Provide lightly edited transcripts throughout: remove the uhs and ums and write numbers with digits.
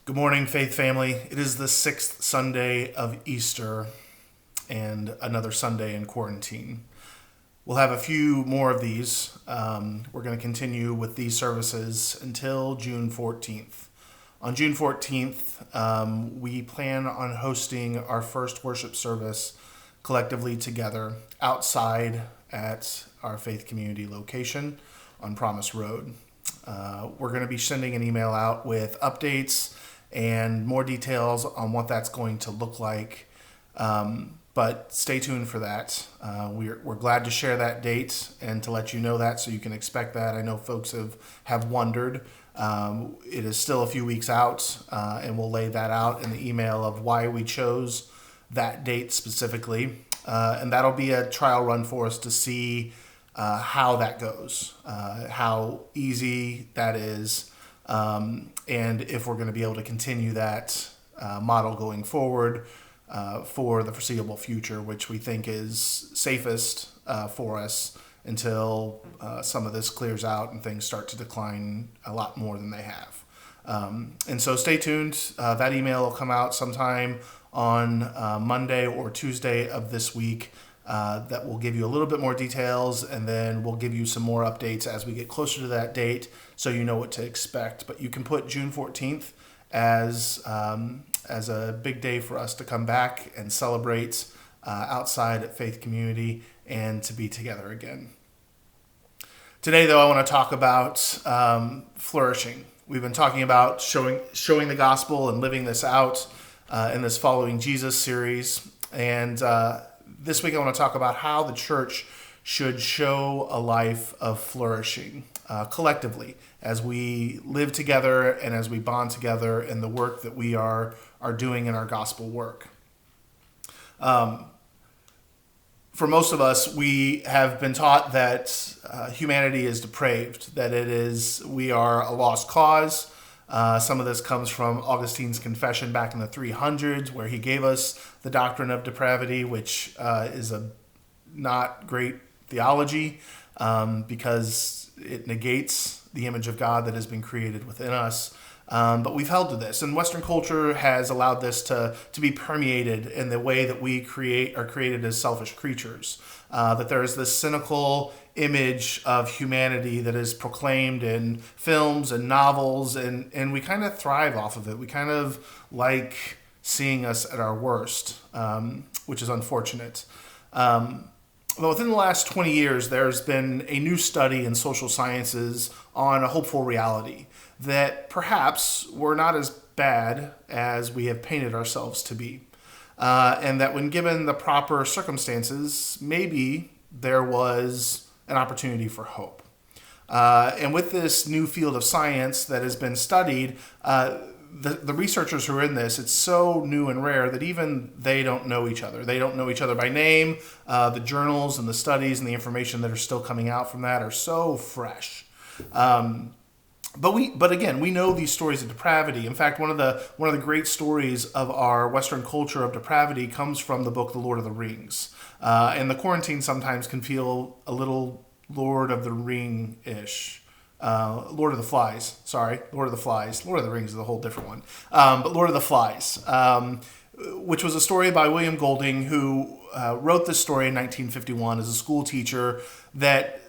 Good morning, Faith family. It is the sixth Sunday of Easter and another Sunday in quarantine. We'll have a few more of these. We're going to continue with these services until June 14th. On June 14th, we plan on hosting our first worship service collectively together outside at our Faith Community location on Promise Road. We're going to be sending an email out with updates and more details on what that's going to look like. But stay tuned for that. We're glad to share that date and to let you know that so you can expect that. I know folks have wondered. It is still a few weeks out, and we'll lay that out in the email of why we chose that date specifically. And that'll be a trial run for us to see how that goes, how easy that is, and if we're going to be able to continue that model going forward for the foreseeable future, which we think is safest for us until some of this clears out and things start to decline a lot more than they have. And so stay tuned. That email will come out sometime on Monday or Tuesday of this week. That will give you a little bit more details, and then we'll give you some more updates as we get closer to that date so you know what to expect. But you can put June 14th as a big day for us to come back and celebrate outside at Faith Community and to be together again. Today, though, I want to talk about flourishing. We've been talking about showing the gospel and living this out in this Following Jesus series. And this week I want to talk about how the church should show a life of flourishing collectively as we live together and as we bond together in the work that we are doing in our gospel work. For most of us, we have been taught that humanity is depraved, that we are a lost cause. Some of this comes from Augustine's confession back in the 300s, where he gave us the doctrine of depravity, which is a not great theology because it negates the image of God that has been created within us. But we've held to this, and Western culture has allowed this to be permeated in the way that we are created as selfish creatures. That there is this cynical image of humanity that is proclaimed in films and novels, and we kind of thrive off of it. We kind of like seeing us at our worst, which is unfortunate. But within the last 20 years, there's been a new study in social sciences on a hopeful reality that perhaps we're not as bad as we have painted ourselves to be. And that when given the proper circumstances, maybe there was an opportunity for hope. And with this new field of science that has been studied, the researchers who are in this, it's so new and rare that even they don't know each other. They don't know each other by name. The journals and the studies and the information that are still coming out from that are so fresh. But again, we know these stories of depravity. In fact, one of the great stories of our Western culture of depravity comes from the book The Lord of the Rings. And the quarantine sometimes can feel a little Lord of the Ring-ish. Lord of the Flies. Lord of the Flies. Lord of the Rings is a whole different one. But Lord of the Flies, which was a story by William Golding, who wrote this story in 1951 as a school teacher that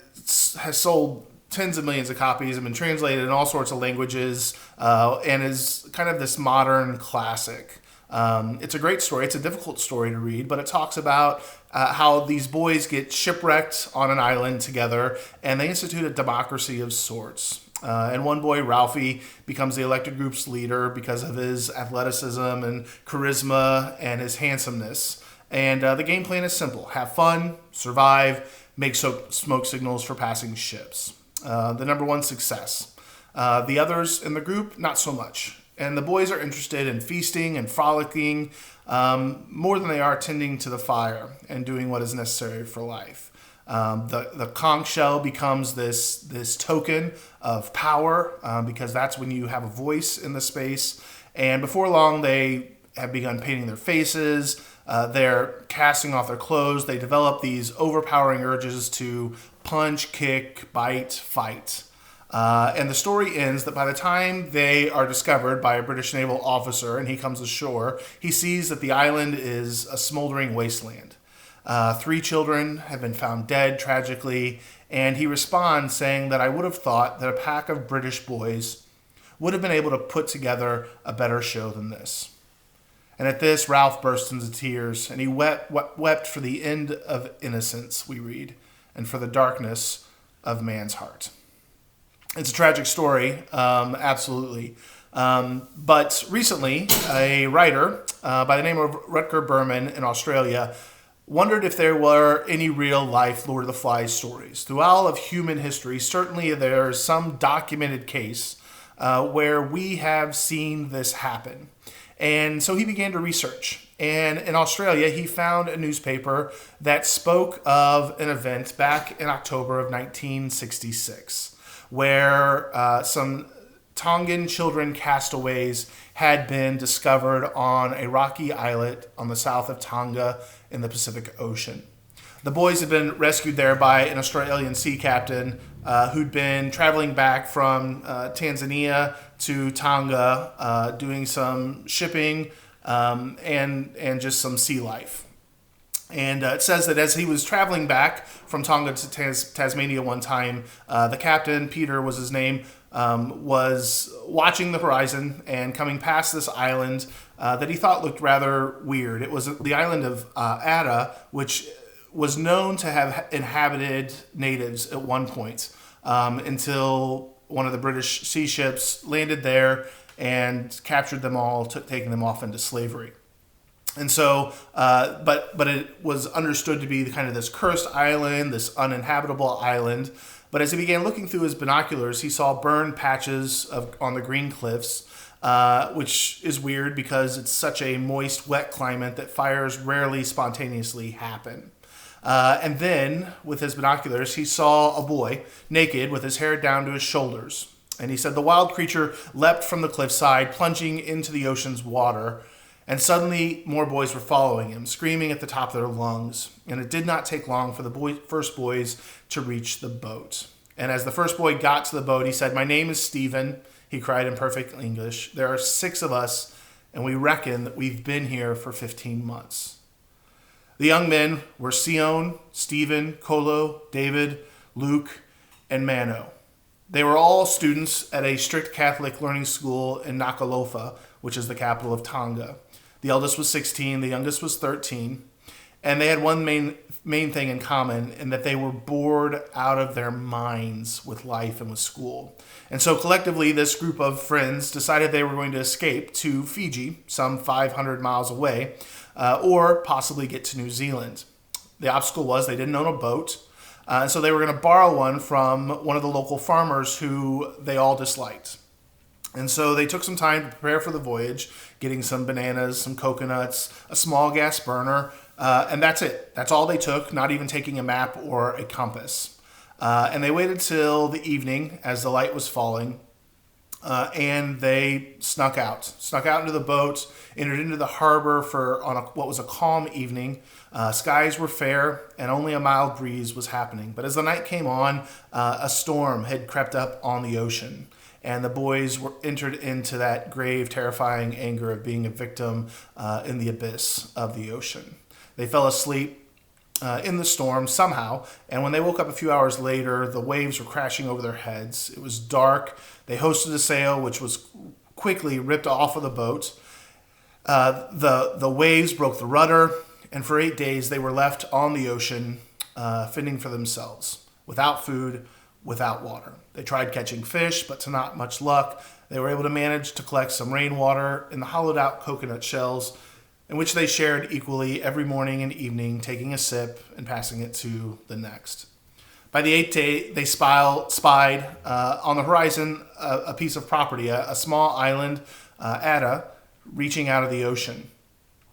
has sold tens of millions of copies and been translated in all sorts of languages and is kind of this modern classic. It's a great story. It's a difficult story to read, but it talks about how these boys get shipwrecked on an island together and they institute a democracy of sorts. And one boy, Ralphie, becomes the elected group's leader because of his athleticism and charisma and his handsomeness. And the game plan is simple. Have fun, survive, make smoke signals for passing ships. The number one success. The others in the group, not so much. And the boys are interested in feasting and frolicking more than they are tending to the fire and doing what is necessary for life. The conch shell becomes this token of power because that's when you have a voice in the space. And before long, they have begun painting their faces. They're casting off their clothes. They develop these overpowering urges to punch, kick, bite, fight. And the story ends that by the time they are discovered by a British naval officer and he comes ashore, he sees that the island is a smoldering wasteland. 3 children have been found dead, tragically, and he responds saying that I would have thought that a pack of British boys would have been able to put together a better show than this. And at this, Ralph burst into tears, and he wept for the end of innocence, we read, and for the darkness of man's heart. It's a tragic story, absolutely. But recently, a writer by the name of Rutger Berman in Australia wondered if there were any real-life Lord of the Flies stories. Through all of human history, certainly there is some documented case where we have seen this happen. And so he began to research. And in Australia, he found a newspaper that spoke of an event back in October of 1966, where some Tongan children castaways had been discovered on a rocky islet on the south of Tonga in the Pacific Ocean. The boys had been rescued there by an Australian sea captain who'd been traveling back from Tanzania to Tonga, doing some shipping and just some sea life. And it says that as he was traveling back from Tonga to Tasmania one time, the captain, Peter was his name, was watching the horizon and coming past this island that he thought looked rather weird. It was the island of Ada, which was known to have inhabited natives at one point until one of the British sea ships landed there and captured them all, taking them off into slavery. And so, but it was understood to be the kind of this cursed island, this uninhabitable island. But as he began looking through his binoculars, he saw burned patches on the green cliffs, which is weird because it's such a moist, wet climate that fires rarely spontaneously happen. And then, with his binoculars, he saw a boy, naked, with his hair down to his shoulders. And he said the wild creature leapt from the cliffside, plunging into the ocean's water. And suddenly, more boys were following him, screaming at the top of their lungs. And it did not take long for the first boys to reach the boat. And as the first boy got to the boat, he said, "My name is Stephen," he cried in perfect English. "There are 6 of us, and we reckon that we've been here for 15 months. The young men were Sion, Stephen, Kolo, David, Luke, and Mano. They were all students at a strict Catholic learning school in Nakalofa, which is the capital of Tonga. The eldest was 16, the youngest was 13, and they had one main thing in common, in that they were bored out of their minds with life and with school. And so collectively, this group of friends decided they were going to escape to Fiji, some 500 miles away, or possibly get to New Zealand. The obstacle was they didn't own a boat, and so they were going to borrow one from one of the local farmers who they all disliked. And so they took some time to prepare for the voyage, getting some bananas, some coconuts, a small gas burner, and that's it. That's all they took, not even taking a map or a compass. And they waited till the evening as the light was falling, and they snuck out into the boat, entered into the harbor on what was a calm evening. Skies were fair, and only a mild breeze was happening. But as the night came on, a storm had crept up on the ocean. And the boys were entered into that grave, terrifying anger of being a victim in the abyss of the ocean. They fell asleep in the storm somehow, and when they woke up a few hours later, the waves were crashing over their heads. It was dark. They hoisted a sail, which was quickly ripped off of the boat. The waves broke the rudder, and for 8 days they were left on the ocean, fending for themselves, without food, without water. They tried catching fish, but to not much luck. They were able to manage to collect some rainwater in the hollowed out coconut shells, in which they shared equally every morning and evening, taking a sip and passing it to the next. By the 8th day, they spied on the horizon a piece of property, a small island, Ada, reaching out of the ocean.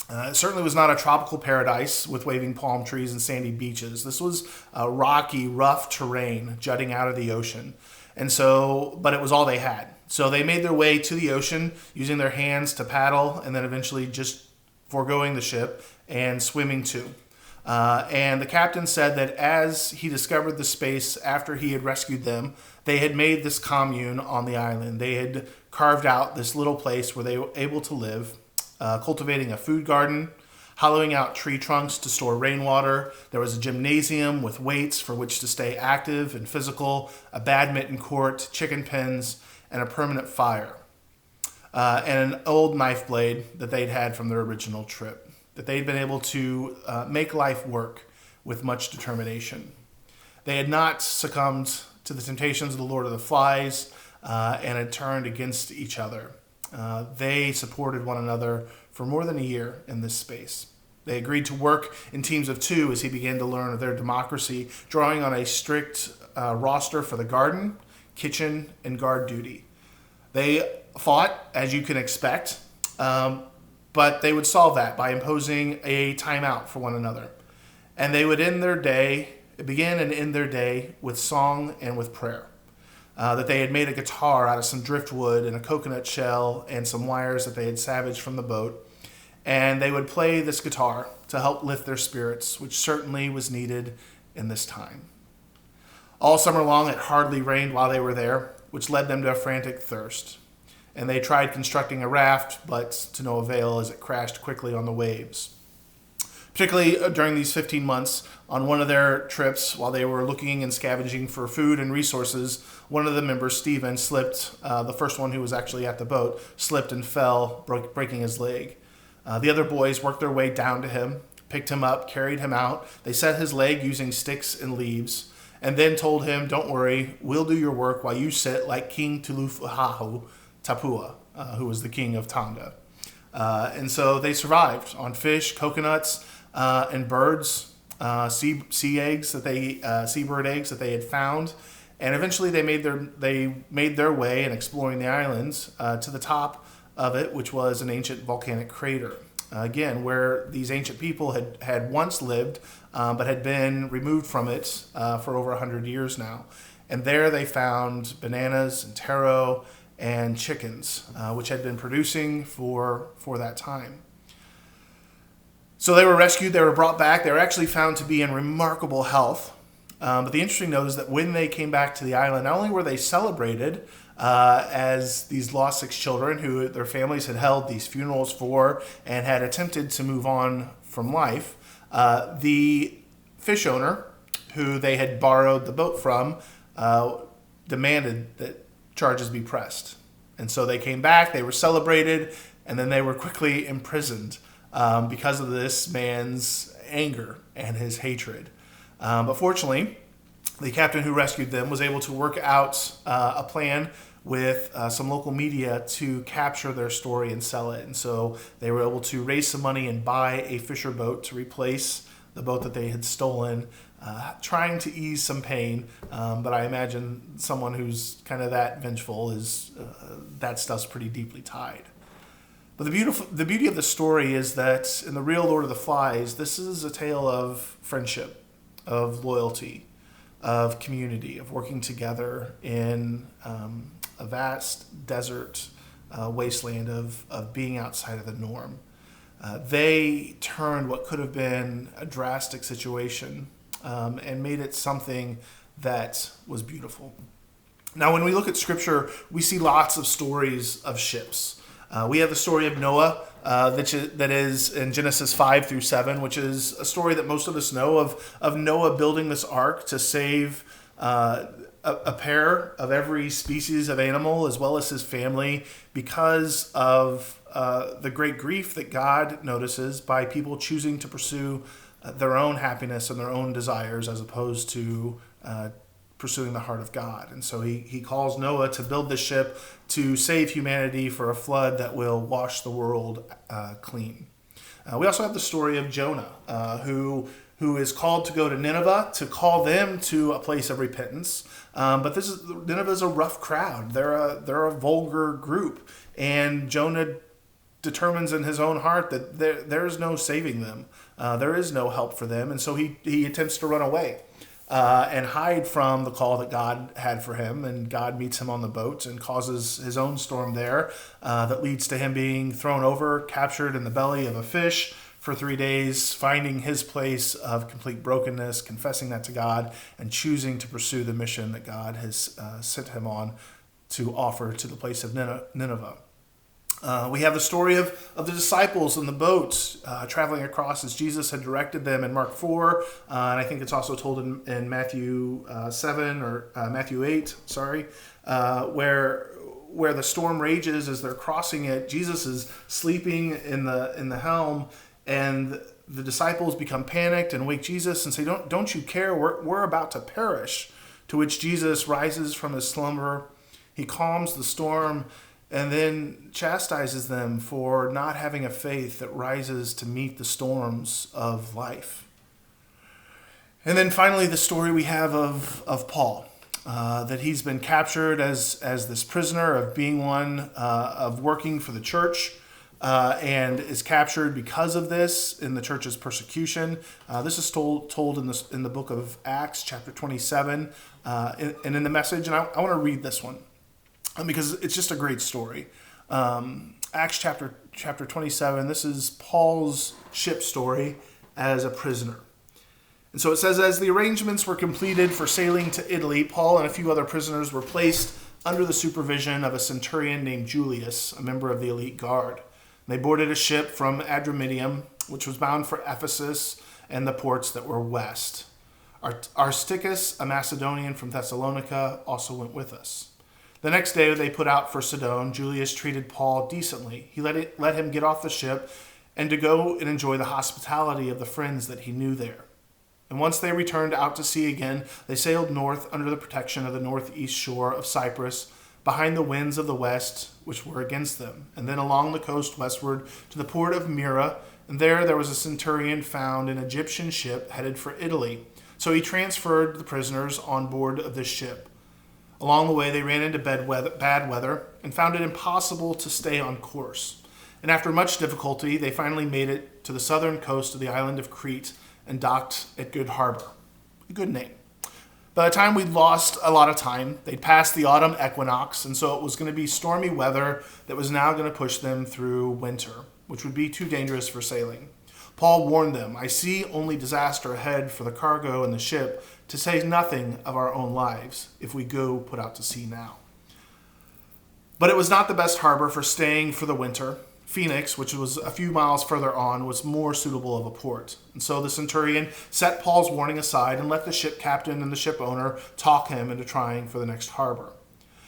It certainly was not a tropical paradise with waving palm trees and sandy beaches. This was a rocky, rough terrain jutting out of the ocean. But it was all they had. So they made their way to the ocean using their hands to paddle, and then eventually just foregoing the ship and swimming to. And the captain said that as he discovered the space after he had rescued them, they had made this commune on the island. They had carved out this little place where they were able to live, cultivating a food garden, hollowing out tree trunks to store rainwater. There was a gymnasium with weights for which to stay active and physical, a badminton court, chicken pens, and a permanent fire. And an old knife blade that they'd had from their original trip, that they'd been able to make life work with much determination. They had not succumbed to the temptations of the Lord of the Flies and had turned against each other. They supported one another for more than a year in this space. They agreed to work in teams of 2 as he began to learn of their democracy, drawing on a strict roster for the garden, kitchen, and guard duty. They fought, as you can expect, but they would solve that by imposing a timeout for one another. And they would begin and end their day with song and with prayer. That they had made a guitar out of some driftwood and a coconut shell and some wires that they had salvaged from the boat. And they would play this guitar to help lift their spirits, which certainly was needed in this time. All summer long, it hardly rained while they were there, which led them to a frantic thirst. And they tried constructing a raft, but to no avail as it crashed quickly on the waves. Particularly during these 15 months, on one of their trips, while they were looking and scavenging for food and resources, one of the members, Stephen, slipped, the first one who was actually at the boat, slipped and fell, breaking his leg. The other boys worked their way down to him, picked him up, carried him out. They set his leg using sticks and leaves, and then told him, "Don't worry, we'll do your work while you sit like King Tulufuhahu Tapua, who was the king of Tonga." And so they survived on fish, coconuts, and birds, seabird eggs that they had found, and eventually they made their way in exploring the islands to the top of it, which was an ancient volcanic crater. Again, where these ancient people had once lived, but had been removed from it for over 100 years now. And there they found bananas and taro and chickens, which had been producing for that time. So they were rescued, they were brought back, they were actually found to be in remarkable health. But the interesting note is that when they came back to the island, not only were they celebrated as these lost 6 children who their families had held these funerals for and had attempted to move on from life, the fish owner, who they had borrowed the boat from, demanded that charges be pressed. And so they came back, they were celebrated, and then they were quickly imprisoned because of this man's anger and his hatred. But fortunately, the captain who rescued them was able to work out a plan with some local media to capture their story and sell it. And so they were able to raise some money and buy a fisher boat to replace the boat that they had stolen, trying to ease some pain. But I imagine someone who's kind of that vengeful is that stuff's pretty deeply tied. But the beauty of the story is that in the real Lord of the Flies, this is a tale of friendship, of loyalty, of community, of working together in a vast desert wasteland of being outside of the norm. They turned what could have been a drastic situation and made it something that was beautiful. Now, when we look at Scripture, we see lots of stories of ships. We have the story of Noah that is in Genesis 5 through 7, which is a story that most of us know of Noah building this ark to save a pair of every species of animal as well as his family because of the great grief that God notices by people choosing to pursue their own happiness and their own desires as opposed to pursuing the heart of God. And so he calls Noah to build this ship to save humanity for a flood that will wash the world clean. We also have the story of Jonah, who is called to go to Nineveh to call them to a place of repentance. But Nineveh is a rough crowd. They're a vulgar group, and Jonah determines in his own heart that there is no saving them. There is no help for them, and so he attempts to run away and hide from the call that God had for him. And God meets him on the boat and causes his own storm there that leads to him being thrown over, captured in the belly of a fish, for 3 days, finding his place of complete brokenness, confessing that to God, and choosing to pursue the mission that God has sent him on to offer to the place of Nineveh. We have the story of the disciples in the boats traveling across as Jesus had directed them in Mark 4, and I think it's also told in Matthew 7 or Matthew 8, where the storm rages as they're crossing it. Jesus is sleeping in the helm, and the disciples become panicked and wake Jesus and say, "Don't you care? We're about to perish." To which Jesus rises from his slumber. He calms the storm and then chastises them for not having a faith that rises to meet the storms of life. And then finally, the story we have of Paul, that he's been captured as this prisoner of being one of working for the church, and is captured because of this in the church's persecution. This is told in the book of Acts, chapter 27, and in the Message. And I want to read this one because it's just a great story. Acts chapter 27. This is Paul's ship story as a prisoner. And so it says, as the arrangements were completed for sailing to Italy, Paul and a few other prisoners were placed under the supervision of a centurion named Julius, a member of the elite guard. They boarded a ship from Adramyttium, which was bound for Ephesus and the ports that were west. Aristarchus, a Macedonian from Thessalonica, also went with us. The next day they put out for Sidon. Julius treated Paul decently. He let him get off the ship and to go and enjoy the hospitality of the friends that he knew there. And once they returned out to sea again, they sailed north under the protection of the northeast shore of Cyprus, behind the winds of the west, which were against them, and then along the coast westward to the port of Myra. And there was a centurion found an Egyptian ship headed for Italy. So he transferred the prisoners on board of this ship. Along the way, they ran into bad weather and found it impossible to stay on course. And after much difficulty, they finally made it to the southern coast of the island of Crete and docked at Good Harbor. A good name. By the time we'd lost a lot of time, they'd passed the autumn equinox, and so it was going to be stormy weather that was now going to push them through winter, which would be too dangerous for sailing. Paul warned them, "I see only disaster ahead for the cargo and the ship, to say nothing of our own lives, if we go put out to sea now." But it was not the best harbor for staying for the winter. Phoenix, which was a few miles further on, was more suitable of a port. And so the centurion set Paul's warning aside and let the ship captain and the ship owner talk him into trying for the next harbor.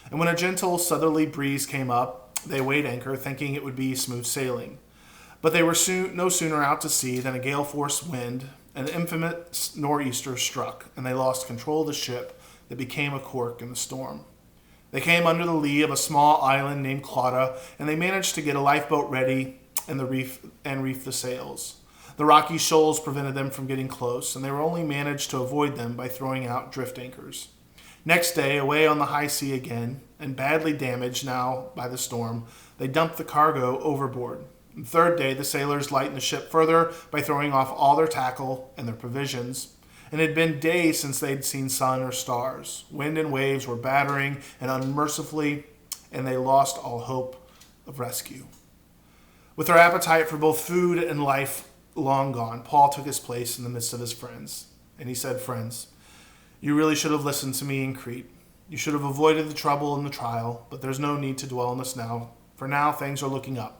And when a gentle southerly breeze came up, they weighed anchor, thinking it would be smooth sailing. But they were no sooner out to sea than a gale-force wind, an infamous nor'easter, struck, and they lost control of the ship that became a cork in the storm. They came under the lee of a small island named Clauda, and they managed to get a lifeboat ready and reef the sails. The rocky shoals prevented them from getting close, and they were only managed to avoid them by throwing out drift anchors. Next day, away on the high sea again, and badly damaged now by the storm, they dumped the cargo overboard. The third day, the sailors lightened the ship further by throwing off all their tackle and their provisions. And it had been days since they'd seen sun or stars. Wind and waves were battering and unmercifully, and they lost all hope of rescue. With their appetite for both food and life long gone, Paul took his place in the midst of his friends. And he said, "Friends, you really should have listened to me in Crete. You should have avoided the trouble and the trial, but there's no need to dwell on this now, for now things are looking up.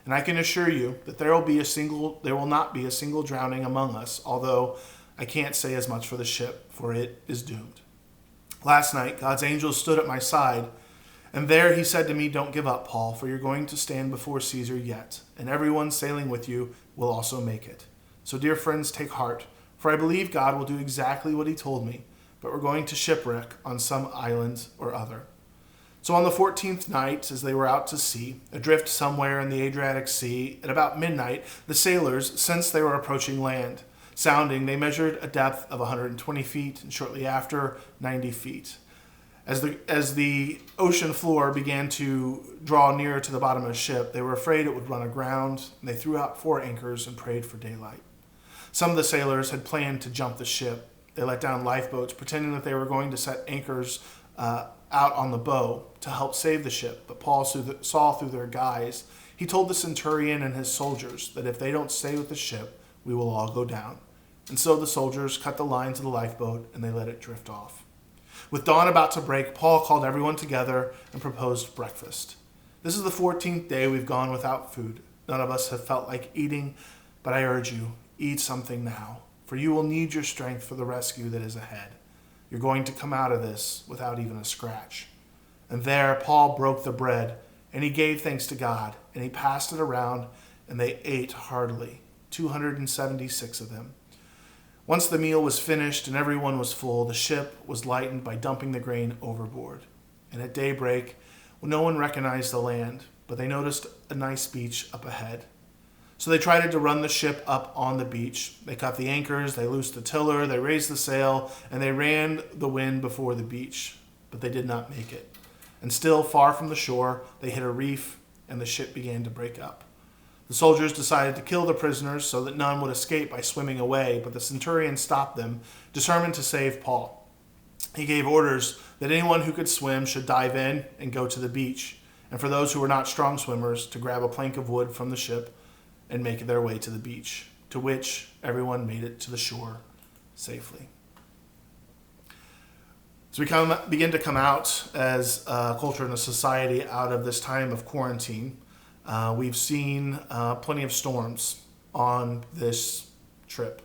And I can assure you that there will not be a single drowning among us, although I can't say as much for the ship, for it is doomed. Last night, God's angel stood at my side, and there he said to me, 'Don't give up, Paul, for you're going to stand before Caesar yet, and everyone sailing with you will also make it. So, dear friends, take heart, for I believe God will do exactly what he told me, but we're going to shipwreck on some island or other.' So on the 14th night, as they were out to sea, adrift somewhere in the Adriatic Sea, at about midnight, the sailors sensed they were approaching land. Sounding, they measured a depth of 120 feet, and shortly after, 90 feet. As the ocean floor began to draw nearer to the bottom of the ship, they were afraid it would run aground, and they threw out 4 anchors and prayed for daylight. Some of the sailors had planned to jump the ship. They let down lifeboats, pretending that they were going to set anchors out on the bow to help save the ship. But Paul saw through their guise. He told the centurion and his soldiers that if they don't stay with the ship, we will all go down. And so the soldiers cut the lines of the lifeboat and they let it drift off. With dawn about to break, Paul called everyone together and proposed breakfast. This is the 14th day we've gone without food. None of us have felt like eating, but I urge you, eat something now, for you will need your strength for the rescue that is ahead. You're going to come out of this without even a scratch. And there Paul broke the bread, and he gave thanks to God, and he passed it around, and they ate heartily, 276 of them. Once the meal was finished and everyone was full, the ship was lightened by dumping the grain overboard. And at daybreak, no one recognized the land, but they noticed a nice beach up ahead. So they tried to run the ship up on the beach. They cut the anchors, they loosed the tiller, they raised the sail, and they ran the wind before the beach. But they did not make it. And still far from the shore, they hit a reef, and the ship began to break up. The soldiers decided to kill the prisoners so that none would escape by swimming away, but the centurion stopped them, determined to save Paul. He gave orders that anyone who could swim should dive in and go to the beach, and for those who were not strong swimmers to grab a plank of wood from the ship and make their way to the beach, to which everyone made it to the shore safely. As we begin to come out as a culture and a society out of this time of quarantine, we've seen plenty of storms on this trip.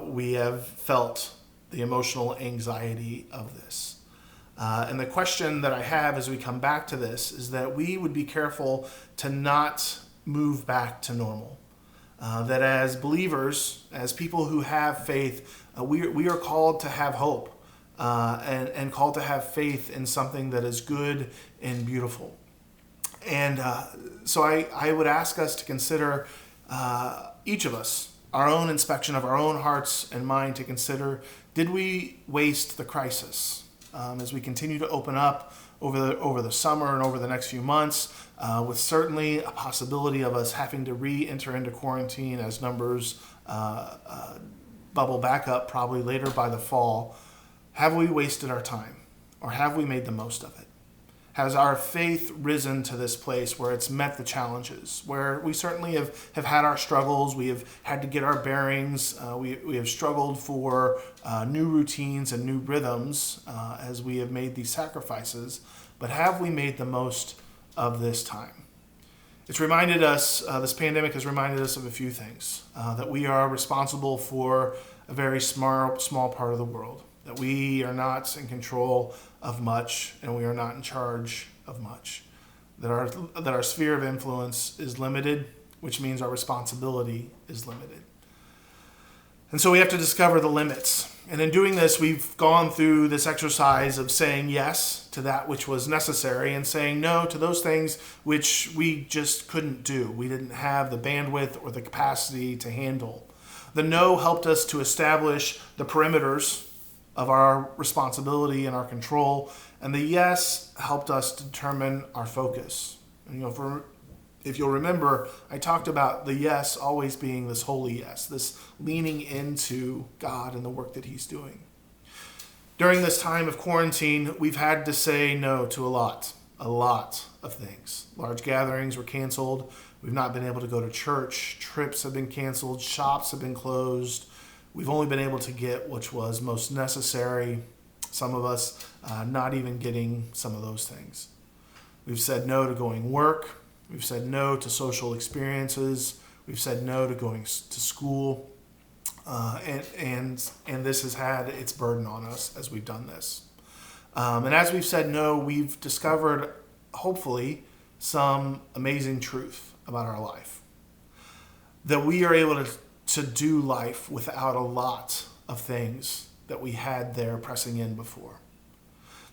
We have felt the emotional anxiety of this. And the question that I have as we come back to this is that we would be careful to not move back to normal. That as believers, as people who have faith, we are called to have hope and called to have faith in something that is good and beautiful. And so I would ask us to consider, each of us, our own inspection of our own hearts and mind, to consider, did we waste the crisis? As we continue to open up over the summer and over the next few months, with certainly a possibility of us having to re-enter into quarantine as numbers bubble back up probably later by the fall, have we wasted our time, or have we made the most of it? Has our faith risen to this place where it's met the challenges, where we certainly have had our struggles, we have had to get our bearings, we have struggled for new routines and new rhythms as we have made these sacrifices, but have we made the most of this time? It's reminded us, this pandemic has reminded us of a few things, that we are responsible for a very small part of the world, that we are not in control of much, and we are not in charge of much. That our sphere of influence is limited, which means our responsibility is limited. And so we have to discover the limits. And in doing this, we've gone through this exercise of saying yes to that which was necessary and saying no to those things which we just couldn't do. We didn't have the bandwidth or the capacity to handle. The no helped us to establish the perimeters of our responsibility and our control, and the yes helped us to determine our focus. And if you'll remember, I talked about the yes always being this holy yes, this leaning into God and the work that He's doing. During this time of quarantine, we've had to say no to a lot of things. Large gatherings were canceled. We've not been able to go to church. Trips have been canceled. Shops have been closed. We've only been able to get which was most necessary. Some of us not even getting some of those things. We've said no to going work. We've said no to social experiences. We've said no to going to school. And this has had its burden on us as we've done this. And as we've said no, we've discovered, hopefully, some amazing truth about our life. That we are able to do life without a lot of things that we had there pressing in before.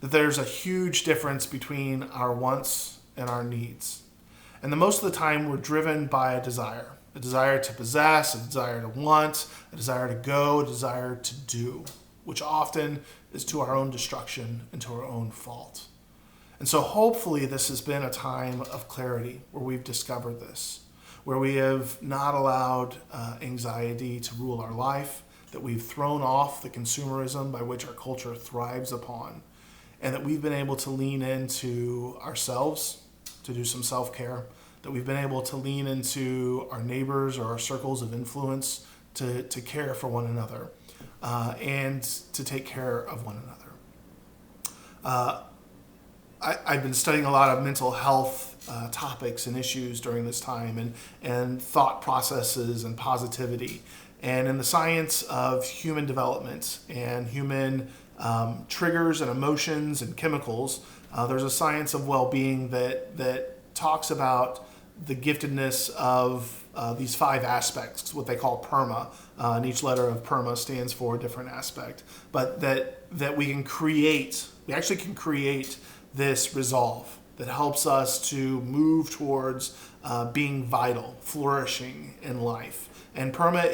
That there's a huge difference between our wants and our needs. And the most of the time we're driven by a desire to possess, a desire to want, a desire to go, a desire to do, which often is to our own destruction and to our own fault. And so hopefully this has been a time of clarity where we've discovered this, where we have not allowed anxiety to rule our life, that we've thrown off the consumerism by which our culture thrives upon, and that we've been able to lean into ourselves, to do some self-care, that we've been able to lean into our neighbors or our circles of influence to care for one another and to take care of one another. I've been studying a lot of mental health topics and issues during this time, and thought processes and positivity. And in the science of human development and human triggers and emotions and chemicals, there's a science of well-being that talks about the giftedness of these 5 aspects, what they call PERMA, and each letter of PERMA stands for a different aspect. But that we actually can create this resolve that helps us to move towards being vital, flourishing in life. And PERMA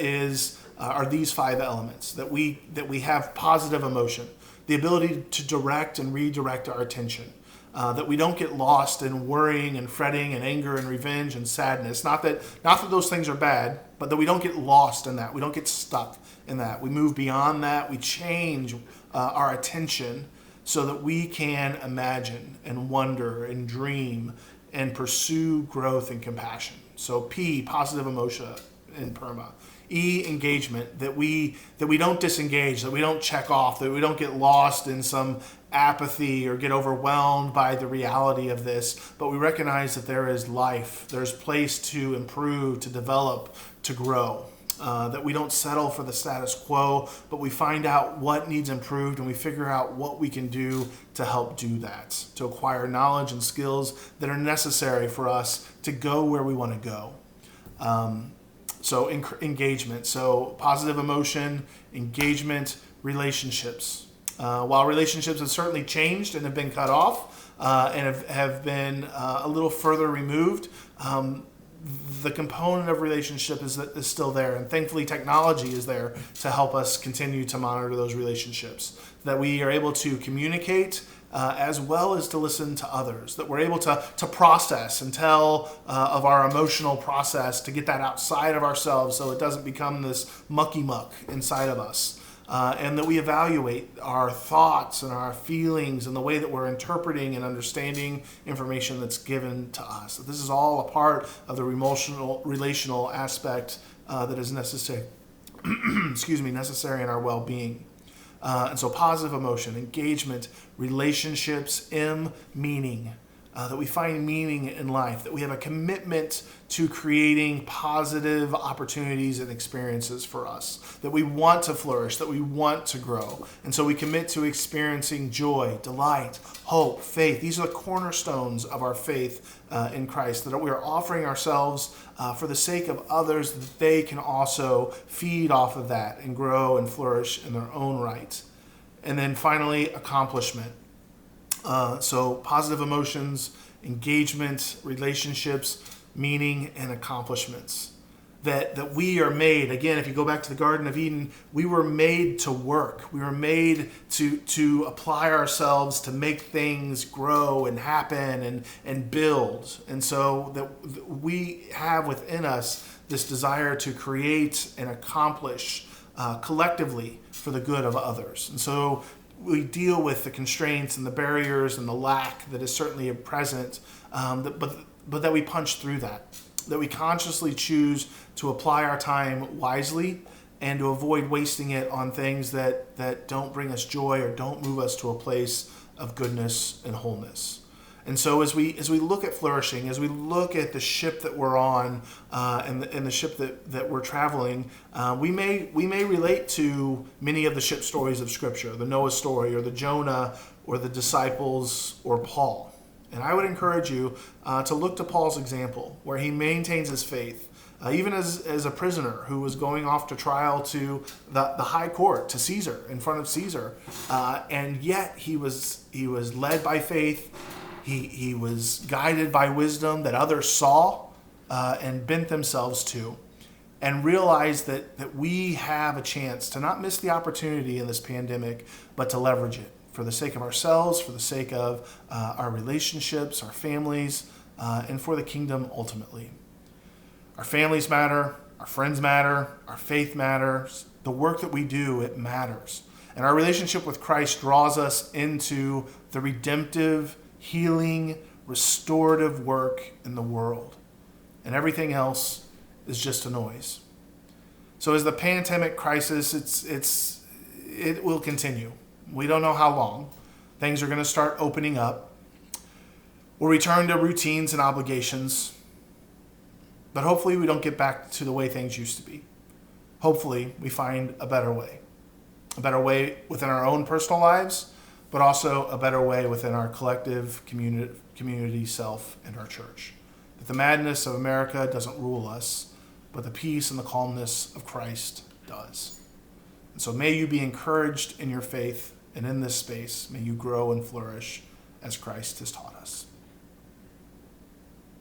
are these 5 elements: that we have positive emotion, the ability to direct and redirect our attention, that we don't get lost in worrying and fretting and anger and revenge and sadness. Not that those things are bad, but that we don't get lost in that. We don't get stuck in that. We move beyond that. We change our attention so that we can imagine and wonder and dream and pursue growth and compassion. So P, positive emotion in PERMA. E, engagement, that we don't disengage, that we don't check off, that we don't get lost in some apathy or get overwhelmed by the reality of this, but we recognize that there is life, there's place to improve, to develop, to grow. That we don't settle for the status quo, but we find out what needs improved and we figure out what we can do to help do that, to acquire knowledge and skills that are necessary for us to go where we want to go. So engagement, so positive emotion, engagement, relationships. While relationships have certainly changed and have been cut off and have been a little further removed, the component of relationship is still there, and thankfully technology is there to help us continue to monitor those relationships, that we are able to communicate as well as to listen to others, that we're able to process and tell of our emotional process, to get that outside of ourselves so it doesn't become this mucky muck inside of us. And that we evaluate our thoughts and our feelings and the way that we're interpreting and understanding information that's given to us. This is all a part of the relational aspect that is necessary. Necessary in our well-being. And so positive emotion, engagement, relationships, meaning. That we find meaning in life, that we have a commitment to creating positive opportunities and experiences for us, that we want to flourish, that we want to grow. And so we commit to experiencing joy, delight, hope, faith. These are the cornerstones of our faith in Christ, that we are offering ourselves for the sake of others, that they can also feed off of that and grow and flourish in their own right. And then finally, accomplishment. So positive emotions, engagement, relationships, meaning, and accomplishments. That we are made, again, if you go back to the Garden of Eden, we were made to work. We were made to apply ourselves to make things grow and happen and build. And so that we have within us this desire to create and accomplish collectively for the good of others. And so we deal with the constraints and the barriers and the lack that is certainly present, but that we punch through that we consciously choose to apply our time wisely and to avoid wasting it on things that don't bring us joy or don't move us to a place of goodness and wholeness. And so as we look at flourishing, as we look at the ship that we're on and the ship that we're traveling, we may relate to many of the ship stories of Scripture, the Noah story or the Jonah or the disciples or Paul. And I would encourage you to look to Paul's example, where he maintains his faith, even as a prisoner who was going off to trial to the high court, to Caesar, in front of Caesar. And yet he was led by faith. He was guided by wisdom that others saw and bent themselves to, and realized that we have a chance to not miss the opportunity in this pandemic, but to leverage it for the sake of ourselves, for the sake of our relationships, our families, and for the kingdom ultimately. Our families matter, our friends matter, our faith matters, the work that we do, it matters. And our relationship with Christ draws us into the redemptive, healing, restorative work in the world. and everything else is just a noise. So as the pandemic crisis, it will continue. We don't know how long. Things are going to start opening up. We'll return to routines and obligations. But hopefully we don't get back to the way things used to be. Hopefully we find a better way. A better way within our own personal lives, but also a better way within our collective community self and our church. That the madness of America doesn't rule us, but the peace and the calmness of Christ does. And so may you be encouraged in your faith, and in this space, may you grow and flourish as Christ has taught us.